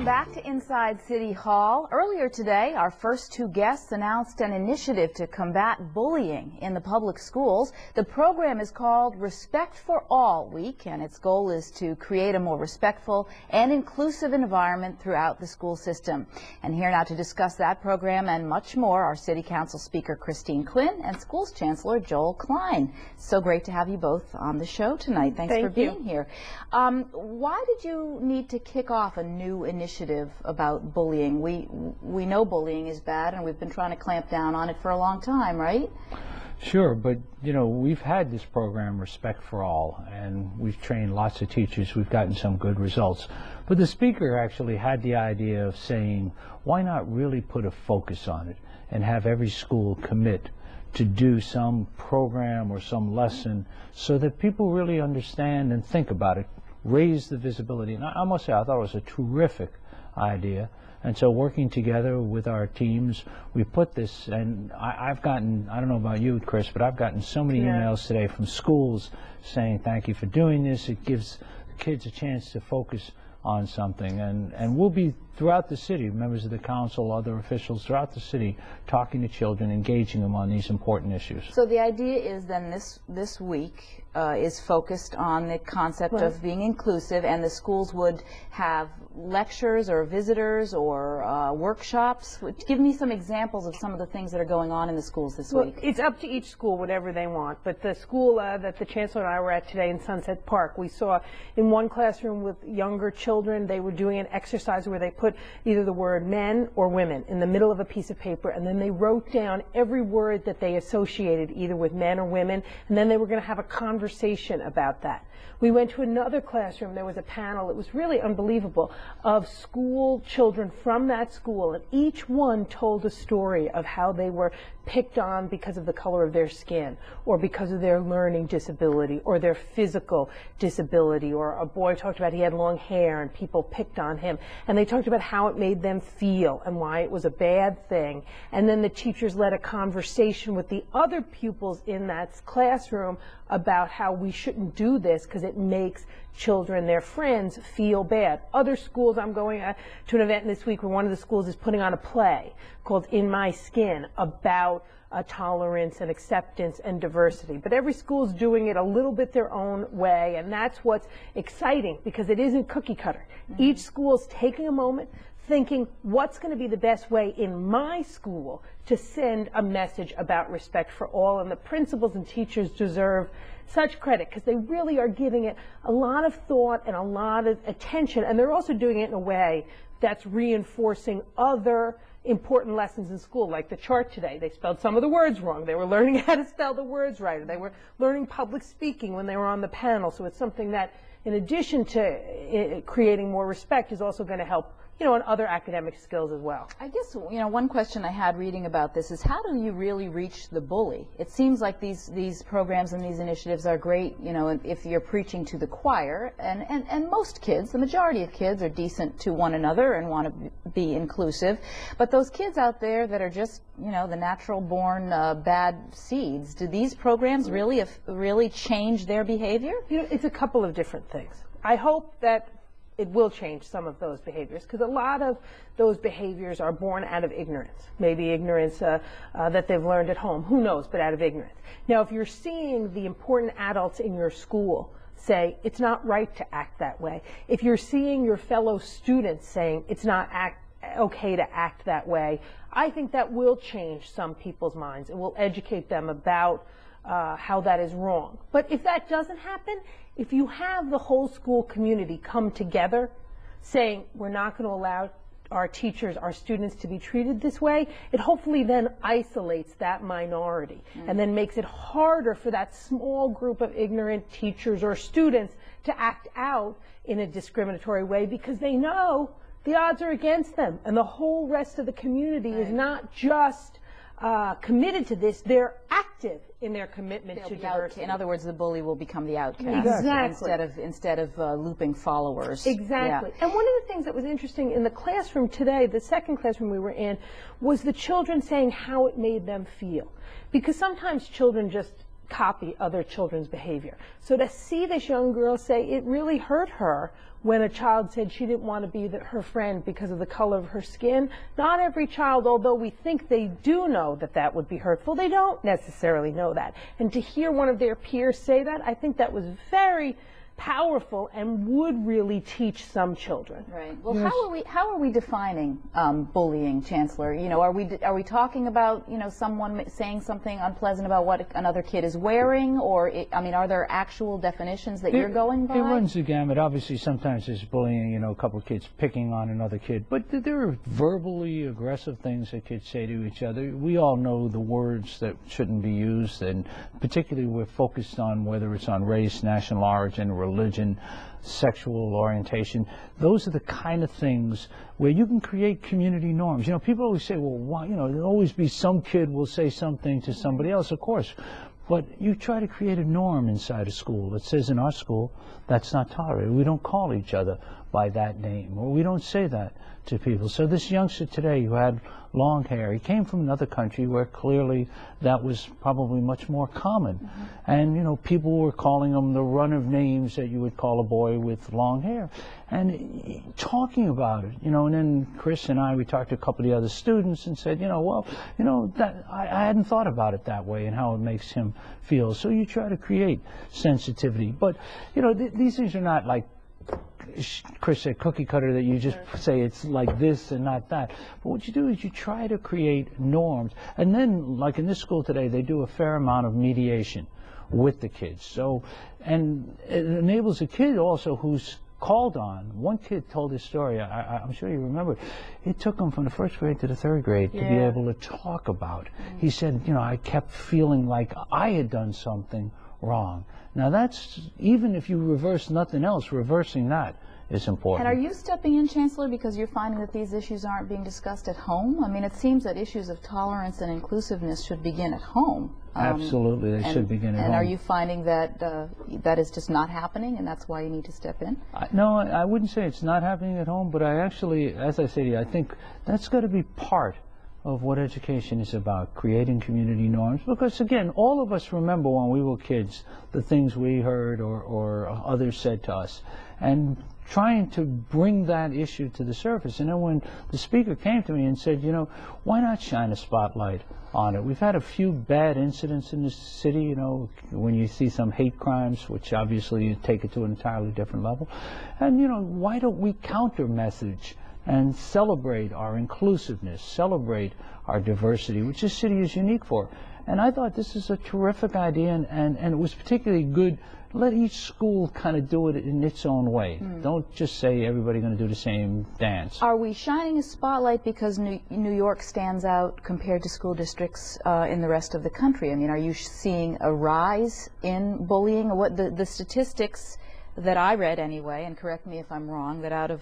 back to Inside City Hall. Earlier today, our first two guests announced an initiative to combat bullying in the public schools. The program is called Respect for All Week, and its goal is to create a more respectful and inclusive environment throughout the school system. And here now to discuss that program and much more, our City Council Speaker Quinn and Schools Chancellor Klein. So great to have you both on the show tonight. Thanks for being here. Why did you need to kick off a new initiative about bullying? We know bullying is bad, and we've been trying to clamp down on it for a long time, right? Sure, but you know, we've had this program Respect for All, and we've trained lots of teachers. We've gotten some good results. But the speaker actually had the idea of saying, why not really put a focus on it and have every school commit to do some program or some lesson so that people really understand and think about it, raise the visibility. And I must say, I thought it was a terrific idea. And so working together with our teams, we put this, and I've gotten, I don't know about you, Chris, but I've gotten so many emails today from schools saying thank you for doing this. It gives the kids a chance to focus on something, and we'll be throughout the city, members of the council, other officials throughout the city, talking to children, engaging them on these important issues. So the idea is then this week is focused on the concept of being inclusive, and the schools would have lectures or visitors or workshops. Give me some examples of some of the things that are going on in the schools this week. It's up to each school, whatever they want, but the school that the Chancellor and I were at today in Sunset Park, we saw in one classroom with younger children, they were doing an exercise where they put either the word men or women in the middle of a piece of paper, and then they wrote down every word that they associated either with men or women, and then they were going to have a conversation about that. We went to another classroom. There was a panel. It was really unbelievable, of school children from that school, and each one told a story of how they were picked on because of the color of their skin, or because of their learning disability, or their physical disability. Or a boy talked about he had long hair and people picked on him, and they talked about how it made them feel and why it was a bad thing. And then the teachers led a conversation with the other pupils in that classroom about how we shouldn't do this because it makes children, their friends, feel bad. Other schools, I'm going to an event this week where one of the schools is putting on a play called In My Skin about tolerance and acceptance and diversity. But every school's doing it a little bit their own way, and that's what's exciting because it isn't cookie cutter. Each school's taking a moment, thinking what's going to be the best way in my school to send a message about respect for all, and the principals and teachers deserve such credit because they really are giving it a lot of thought and a lot of attention, and they're also doing it in a way that's reinforcing other important lessons in school, like the chart today. They spelled some of the words wrong. They were learning how to spell the words right, or they were learning public speaking when they were on the panel. So it's something that, in addition to creating more respect, is also going to help, you know, in other academic skills as well. I guess, you know, one question I had reading about this is, how do you really reach the bully? It seems like these programs and these initiatives are great, you know, if you're preaching to the choir, and most kids, the majority of kids, are decent to one another and want to be inclusive. But those kids out there that are just, you know, the natural born bad seeds, do these programs really change their behavior? You know, it's a couple of different things. I hope that it will change some of those behaviors, because a lot of those behaviors are born out of ignorance. Maybe ignorance that they've learned at home, who knows, but out of ignorance. Now, if you're seeing the important adults in your school say it's not right to act that way, if you're seeing your fellow students saying it's not okay to act that way, I think that will change some people's minds. It will educate them about how that is wrong. But if that doesn't happen, if you have the whole school community come together saying we're not going to allow our teachers, our students to be treated this way, it hopefully then isolates that minority and then makes it harder for that small group of ignorant teachers or students to act out in a discriminatory way, because they know the odds are against them, and the whole rest of the community is not just committed to this, they're active in their commitment to diversity. In other words, the bully will become the outcast. Exactly. Instead of looping followers. Exactly. Yeah. And one of the things that was interesting in the classroom today, the second classroom we were in, was the children saying how it made them feel. Because sometimes children just copy other children's behavior. So to see this young girl say it really hurt her when a child said she didn't want to be her friend because of the color of her skin. Not every child, although we think they do know that that would be hurtful, they don't necessarily know that. And to hear one of their peers say that, I think that was very powerful and would really teach some children. Right. Well, how are we defining bullying, Chancellor? You know, are we talking about, you know, someone saying something unpleasant about what another kid is wearing, or I mean, are there actual definitions that you're going by? It runs the gamut. Obviously, sometimes there's bullying. You know, a couple of kids picking on another kid, but there are verbally aggressive things that kids say to each other. We all know the words that shouldn't be used, and particularly we're focused on whether it's on race, national origin, religion, sexual orientation. Those are the kind of things where you can create community norms. You know, people always say, well, why, you know, there'll always be some kid will say something to somebody else, of course. But you try to create a norm inside a school that says in our school, that's not tolerated. We don't call each other by that name, or we don't say that to people. So this youngster today who had long hair, he came from another country where clearly that was probably much more common. And, you know, people were calling him the run of names that you would call a boy with long hair. And talking about it, you know, and then Chris and I, we talked to a couple of the other students and said, you know, well, you know, that I hadn't thought about it that way and how it makes him feel. So you try to create sensitivity. But, you know, these things are not like Chris said, cookie cutter, that you just say it's like this and not that. But what you do is you try to create norms. And then, like in this school today, they do a fair amount of mediation with the kids. So, and it enables a kid also who's called on. One kid told his story, I'm sure you remember, it took him from the first grade to the third grade to be able to talk about. He said, you know, I kept feeling like I had done something wrong. Now that's, even if you reverse nothing else, reversing that is important. And are you stepping in, Chancellor, because you're finding that these issues aren't being discussed at home? I mean, it seems that issues of tolerance and inclusiveness should begin at home. Absolutely, they should begin at home. And are you finding that that is just not happening, and that's why you need to step in? No, I wouldn't say it's not happening at home, but I actually, as I say to you, I think that's got to be part of what education is about, creating community norms. Because again, all of us remember when we were kids the things we heard or others said to us, and trying to bring that issue to the surface. And then when the speaker came to me and said, you know, why not shine a spotlight on it? We've had a few bad incidents in this city, you know, when you see some hate crimes, which obviously you take it to an entirely different level. And, you know, why don't we counter message and celebrate our inclusiveness, celebrate our diversity, which this city is unique for? And I thought this is a terrific idea, and it was particularly good. Let each school kind of do it in its own way. Don't just say everybody's going to do the same dance. Are we shining a spotlight because New York stands out compared to school districts in the rest of the country? I mean, are you seeing a rise in bullying? What the statistics that I read anyway, and correct me if I'm wrong, that out of